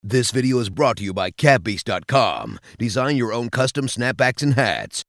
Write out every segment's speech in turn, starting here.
This video is brought to you by catbeast.com. Design your own custom snapbacks and hats.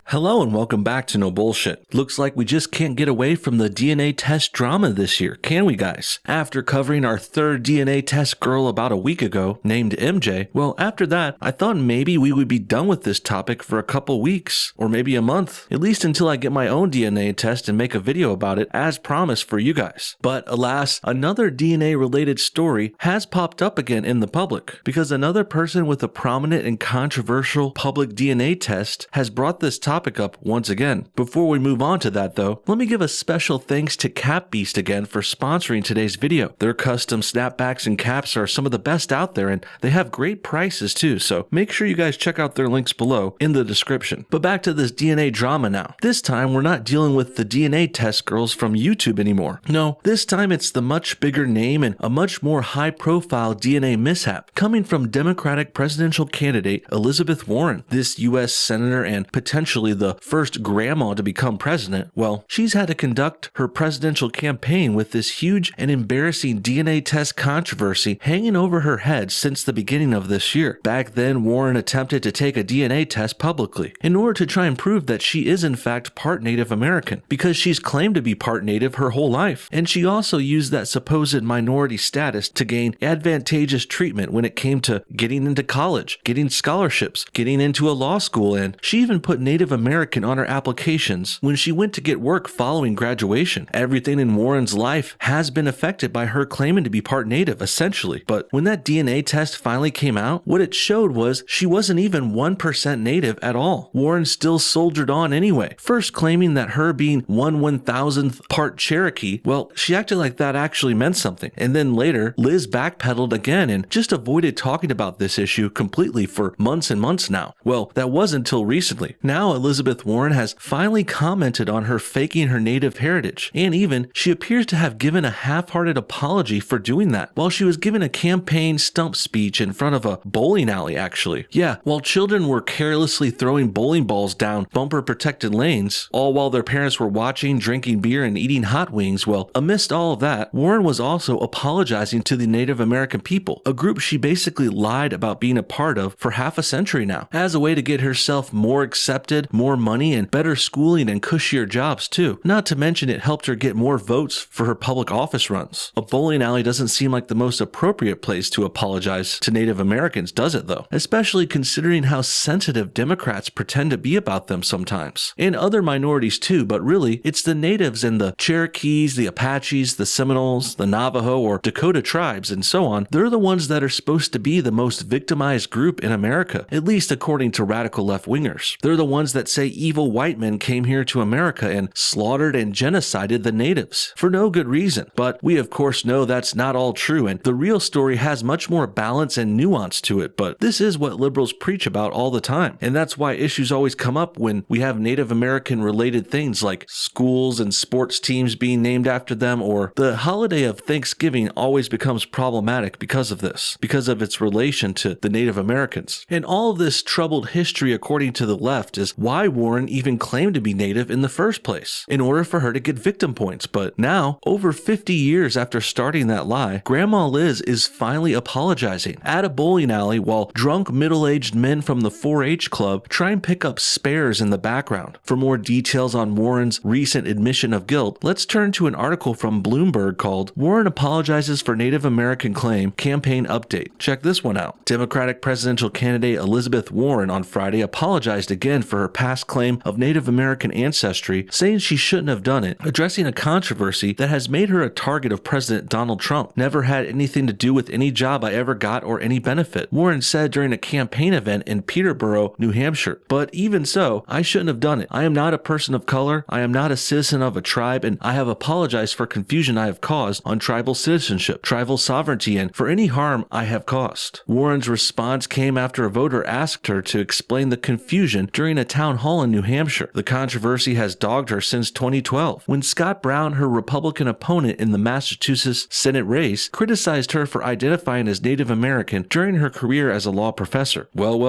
Hello and welcome back to No Bullshit. Looks like we just can't get away from the DNA test drama this year, can we guys? After covering our third DNA test girl about a week ago, named MJ, well after that, I thought maybe we would be done with this topic for a couple weeks, or maybe a month, at least until I get my own DNA test and make a video about it as promised for you guys. But alas, another DNA related story has popped up again in the public, because another person with a prominent and controversial public DNA test has brought this topic up once again. Before we move on to that though, let me give a special thanks to CapBeast again for sponsoring today's video. Their custom snapbacks and caps are some of the best out there and they have great prices too, so make sure you guys check out their links below in the description. But back to this DNA drama now. This time we're not dealing with the DNA test girls from YouTube anymore. No, this time it's the much bigger name and a much more high profile DNA mishap coming from Democratic presidential candidate Elizabeth Warren. This US senator and potentially the first grandma to become president, well, she's had to conduct her presidential campaign with this huge and embarrassing DNA test controversy hanging over her head since the beginning of this year. Back then, Warren attempted to take a DNA test publicly in order to try and prove that she is in fact part Native American, because she's claimed to be part Native her whole life, and she also used that supposed minority status to gain advantageous treatment when it came to getting into college, getting scholarships, getting into a law school, and she even put Native American on her applications when she went to get work following graduation. Everything in Warren's life has been affected by her claiming to be part Native, essentially. But when that DNA test finally came out, what it showed was she wasn't even 1% Native at all. Warren still soldiered on anyway, first claiming that her being 1/1000th part Cherokee, well, she acted like that actually meant something. And then later, Liz backpedaled again and just avoided talking about this issue completely for months and months now. Well, that wasn't until recently. Now Elizabeth Warren has finally commented on her faking her Native heritage, and even she appears to have given a half-hearted apology for doing that while she was giving a campaign stump speech in front of a bowling alley actually. Yeah, while children were carelessly throwing bowling balls down bumper-protected lanes, all while their parents were watching, drinking beer, and eating hot wings, well, amidst all of that, Warren was also apologizing to the Native American people, a group she basically lied about being a part of for half a century now, as a way to get herself more accepted, more money, and better schooling and cushier jobs too. Not to mention it helped her get more votes for her public office runs. A bowling alley doesn't seem like the most appropriate place to apologize to Native Americans, does it though? Especially considering how sensitive Democrats pretend to be about them sometimes. And other minorities too, but really, it's the Natives and the Cherokees, the Apaches, the Seminoles, the Navajo or Dakota tribes, and so on. They're the ones that are supposed to be the most victimized group in America, at least according to radical left-wingers. They're the ones that say evil white men came here to America and slaughtered and genocided the natives for no good reason. But we of course know that's not all true, and the real story has much more balance and nuance to it, but this is what liberals preach about all the time, and that's why issues always come up when we have Native American related things like schools and sports teams being named after them, or the holiday of Thanksgiving always becomes problematic because of this, because of its relation to the Native Americans. And all of this troubled history, according to the left, is why Warren even claimed to be Native in the first place, in order for her to get victim points. But now, over 50 years after starting that lie, Grandma Liz is finally apologizing at a bowling alley while drunk middle-aged men from the 4-H club try and pick up spares in the background. For more details on Warren's recent admission of guilt, let's turn to an article from Bloomberg called "Warren Apologizes for Native American Claim, Campaign Update." Check this one out. Democratic presidential candidate Elizabeth Warren on Friday apologized again for her past claim of Native American ancestry, saying she shouldn't have done it, addressing a controversy that has made her a target of President Donald Trump. "Never had anything to do with any job I ever got or any benefit," Warren said during a campaign event in Peterborough, New Hampshire. "But even so, I shouldn't have done it. I am not a person of color, I am not a citizen of a tribe, and I have apologized for confusion I have caused on tribal citizenship, tribal sovereignty, and for any harm I have caused." Warren's response came after a voter asked her to explain the confusion during a town town hall in New Hampshire. The controversy has dogged her since 2012, when Scott Brown, her Republican opponent in the Massachusetts Senate race, criticized her for identifying as Native American during her career as a law professor. Well.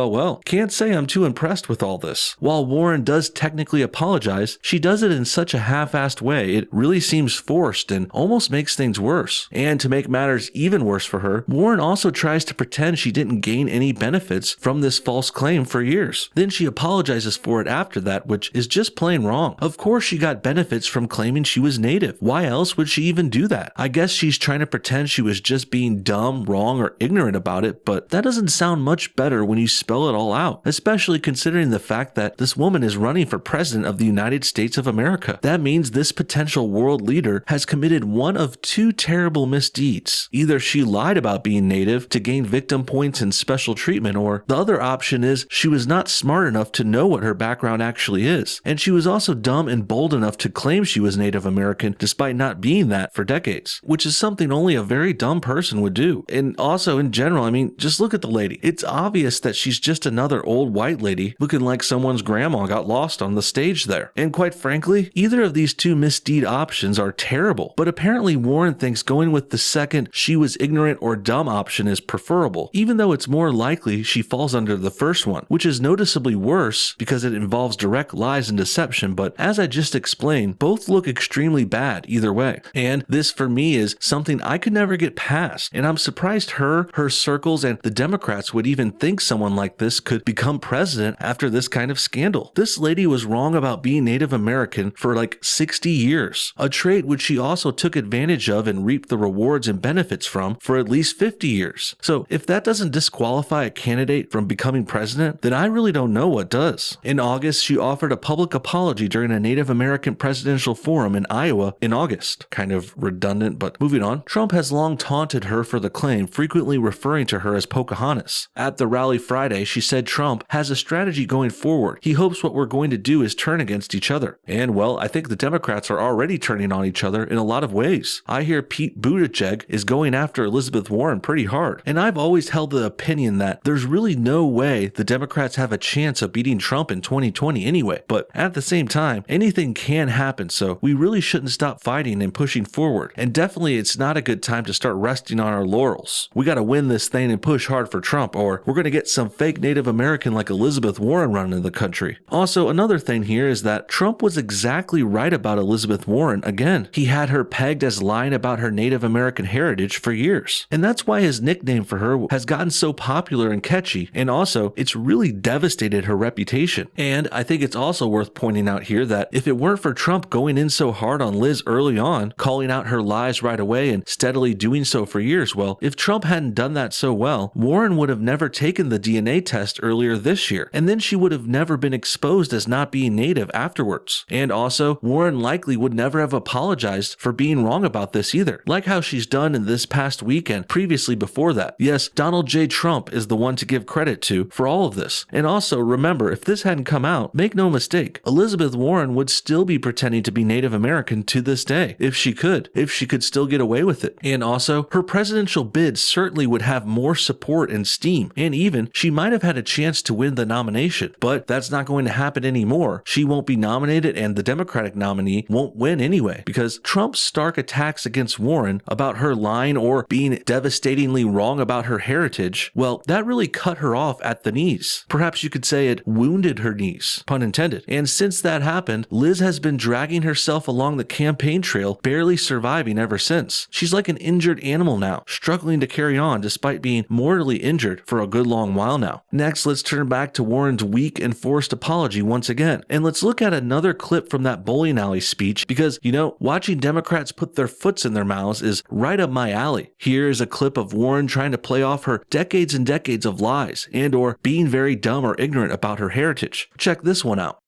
Can't say I'm too impressed with all this. While Warren does technically apologize, she does it in such a half-assed way. It really seems forced and almost makes things worse. And to make matters even worse for her, Warren also tries to pretend she didn't gain any benefits from this false claim for years. Then she apologizes for it after that, which is just plain wrong. Of course she got benefits from claiming she was Native. Why else would she even do that? I guess she's trying to pretend she was just being dumb, wrong, or ignorant about it, but that doesn't sound much better when you spell it all out, especially considering the fact that this woman is running for president of the United States of America. That means this potential world leader has committed one of two terrible misdeeds. Either she lied about being Native to gain victim points and special treatment, or the other option is she was not smart enough to know what her background actually is. And she was also dumb and bold enough to claim she was Native American despite not being that for decades, which is something only a very dumb person would do. And also in general, I mean, just look at the lady. It's obvious that she's just another old white lady looking like someone's grandma got lost on the stage there. And quite frankly, either of these two misdeed options are terrible, but apparently Warren thinks going with the second she was ignorant or dumb option is preferable, even though it's more likely she falls under the first one, which is noticeably worse because it involves direct lies and deception. But as I just explained, both look extremely bad either way. And this for me is something I could never get past, and I'm surprised her circles, and the Democrats would even think someone like this could become president after this kind of scandal. This lady was wrong about being Native American for like 60 years, a trait which she also took advantage of and reaped the rewards and benefits from for at least 50 years. So if that doesn't disqualify a candidate from becoming president, then I really don't know what does. In August, she offered a public apology during a Native American presidential forum in Iowa in August. Kind of redundant, but moving on. Trump has long taunted her for the claim, frequently referring to her as Pocahontas. At the rally Friday, she said Trump has a strategy going forward. He hopes what we're going to do is turn against each other. And well, I think the Democrats are already turning on each other in a lot of ways. I hear Pete Buttigieg is going after Elizabeth Warren pretty hard. And I've always held the opinion that there's really no way the Democrats have a chance of beating Trump in 2020 anyway. But at the same time, anything can happen, so we really shouldn't stop fighting and pushing forward. And definitely it's not a good time to start resting on our laurels. We gotta win this thing and push hard for Trump, or we're gonna get some fake Native American like Elizabeth Warren running the country. Also, another thing here is that Trump was exactly right about Elizabeth Warren again. He had her pegged as lying about her Native American heritage for years. And that's why his nickname for her has gotten so popular and catchy, and also it's really devastated her reputation. And I think it's also worth pointing out here that if it weren't for Trump going in so hard on Liz early on, calling out her lies right away and steadily doing so for years, well, if Trump hadn't done that so well, Warren would have never taken the DNA test earlier this year, and then she would have never been exposed as not being Native afterwards. And also, Warren likely would never have apologized for being wrong about this either, like how she's done in this past weekend previously before that. Yes, Donald J. Trump is the one to give credit to for all of this. And also, remember, if this hadn't come out, make no mistake, Elizabeth Warren would still be pretending to be Native American to this day, if she could still get away with it. And also, her presidential bid certainly would have more support and steam, and even she might have had a chance to win the nomination, but that's not going to happen anymore. She won't be nominated, and the Democratic nominee won't win anyway, because Trump's stark attacks against Warren about her lying or being devastatingly wrong about her heritage, well, that really cut her off at the knees. Perhaps you could say it wounded her knees, pun intended. And since that happened, Liz has been dragging herself along the campaign trail, barely surviving ever since. She's like an injured animal now, struggling to carry on despite being mortally injured for a good long while now. Next, let's turn back to Warren's weak and forced apology once again. And let's look at another clip from that bowling alley speech, because, you know, watching Democrats put their foots in their mouths is right up my alley. Here is a clip of Warren trying to play off her decades and decades of lies and or being very dumb or ignorant about her heritage. Check this one out.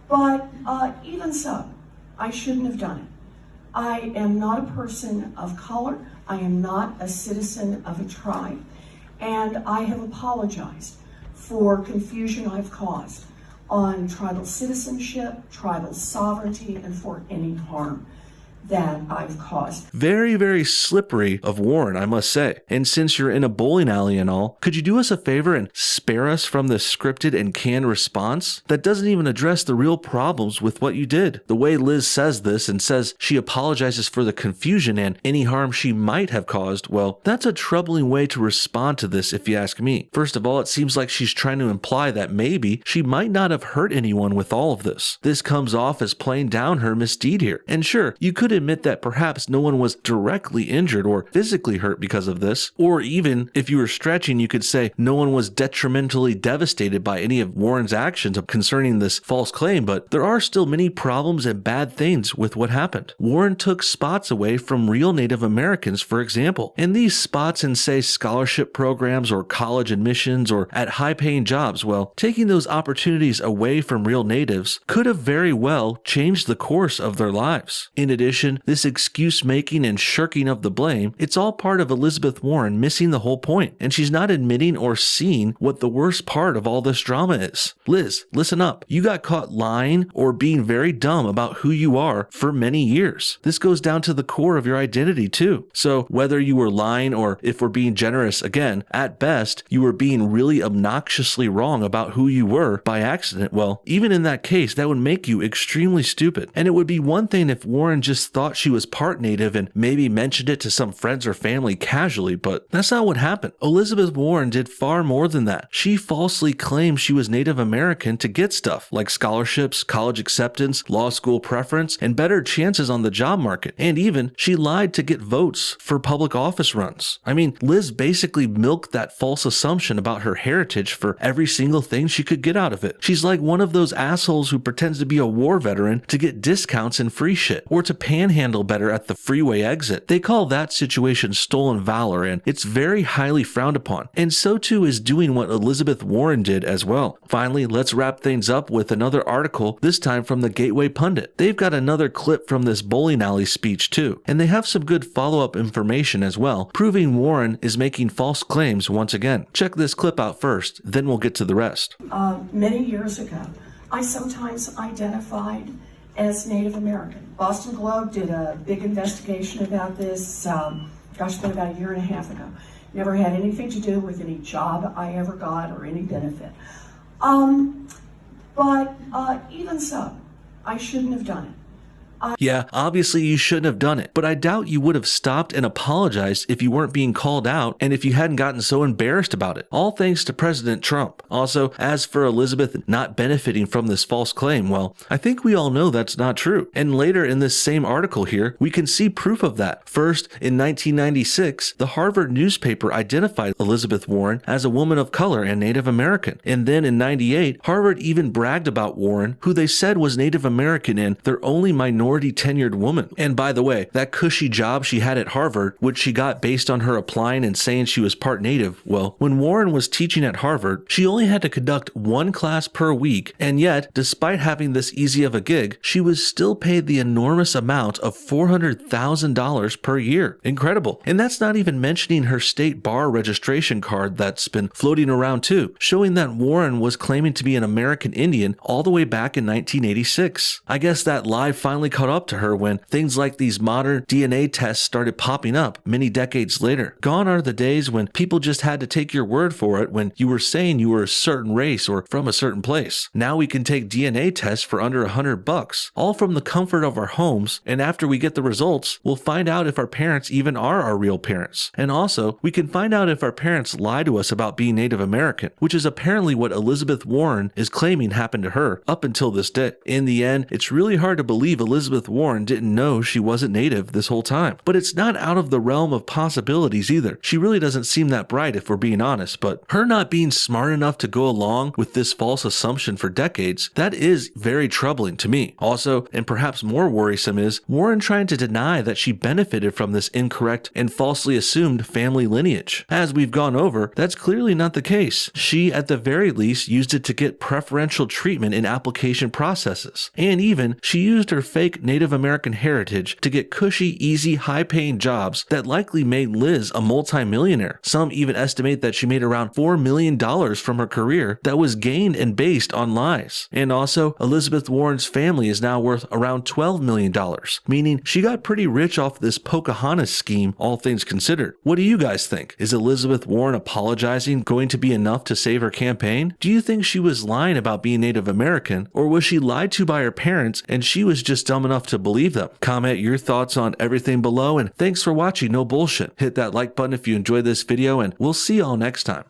But even so, I shouldn't have done it. I am not a person of color. I am not a citizen of a tribe. And I have apologized for confusion I've caused on tribal citizenship, tribal sovereignty, and for any harm that I've caused. Very, very slippery of Warren, I must say. And since you're in a bowling alley and all, could you do us a favor and spare us from the scripted and canned response that doesn't even address the real problems with what you did? The way Liz says this and says she apologizes for the confusion and any harm she might have caused, well, that's a troubling way to respond to this if you ask me. First of all, it seems like she's trying to imply that maybe she might not have hurt anyone with all of this. This comes off as playing down her misdeed here. And sure, you could admit that perhaps no one was directly injured or physically hurt because of this, or even if you were stretching, you could say no one was detrimentally devastated by any of Warren's actions concerning this false claim, but there are still many problems and bad things with what happened. Warren took spots away from real Native Americans, for example, and these spots in, say, scholarship programs or college admissions or at high-paying jobs, well, taking those opportunities away from real natives could have very well changed the course of their lives. In addition, this excuse making and shirking of the blame, it's all part of Elizabeth Warren missing the whole point, and she's not admitting or seeing what the worst part of all this drama is. Liz, listen up. You got caught lying or being very dumb about who you are for many years. This goes down to the core of your identity too. So whether you were lying or, if we're being generous again, at best, you were being really obnoxiously wrong about who you were by accident, well, even in that case, that would make you extremely stupid. And it would be one thing if Warren just thought she was part Native and maybe mentioned it to some friends or family casually, but that's not what happened. Elizabeth Warren did far more than that. She falsely claimed she was Native American to get stuff like scholarships, college acceptance, law school preference, and better chances on the job market. And even she lied to get votes for public office runs. I mean, Liz basically milked that false assumption about her heritage for every single thing she could get out of it. She's like one of those assholes who pretends to be a war veteran to get discounts and free shit, or to panhandle better at the freeway exit. They call that situation stolen valor, and it's very highly frowned upon. And so too is doing what Elizabeth Warren did as well. Finally, let's wrap things up with another article, this time from the Gateway Pundit. They've got another clip from this bowling alley speech too, and they have some good follow-up information as well, proving Warren is making false claims once again. Check this clip out first, then we'll get to the rest. Many years ago, I sometimes identified as Native American. Boston Globe did a big investigation about this, it's been about a year and a half ago. Never had anything to do with any job I ever got or any benefit. But even so, I shouldn't have done it. Yeah, obviously you shouldn't have done it, but I doubt you would have stopped and apologized if you weren't being called out and if you hadn't gotten so embarrassed about it. All thanks to President Trump. Also, as for Elizabeth not benefiting from this false claim, well, I think we all know that's not true. And later in this same article here, we can see proof of that. First, in 1996, the Harvard newspaper identified Elizabeth Warren as a woman of color and Native American. And then in 98, Harvard even bragged about Warren, who they said was Native American and their only minority tenured woman. And by the way, that cushy job she had at Harvard, which she got based on her applying and saying she was part Native, well, when Warren was teaching at Harvard, she only had to conduct one class per week, and yet, despite having this easy of a gig, she was still paid the enormous amount of $400,000 per year. Incredible. And that's not even mentioning her state bar registration card that's been floating around too, showing that Warren was claiming to be an American Indian all the way back in 1986. I guess that lie finally caught up to her when things like these modern DNA tests started popping up many decades later. Gone are the days when people just had to take your word for it when you were saying you were a certain race or from a certain place. Now we can take DNA tests for under $100, all from the comfort of our homes, and after we get the results, we'll find out if our parents even are our real parents. And also, we can find out if our parents lie to us about being Native American, which is apparently what Elizabeth Warren is claiming happened to her up until this day. In the end, it's really hard to believe Elizabeth Warren didn't know she wasn't Native this whole time. But it's not out of the realm of possibilities either. She really doesn't seem that bright if we're being honest, but her not being smart enough to go along with this false assumption for decades, that is very troubling to me. Also, and perhaps more worrisome, is Warren trying to deny that she benefited from this incorrect and falsely assumed family lineage. As we've gone over, that's clearly not the case. She, at the very least, used it to get preferential treatment in application processes. And even, she used her fake fake Native American heritage to get cushy, easy, high-paying jobs that likely made Liz a multimillionaire. Some even estimate that she made around $4 million from her career that was gained and based on lies. And also, Elizabeth Warren's family is now worth around $12 million, meaning she got pretty rich off this Pocahontas scheme, all things considered. What do you guys think? Is Elizabeth Warren apologizing going to be enough to save her campaign? Do you think she was lying about being Native American, or was she lied to by her parents and she was just dumb enough to believe them? Comment your thoughts on everything below, and thanks for watching No Bullshit. Hit that like button if you enjoyed this video, and we'll see y'all next time.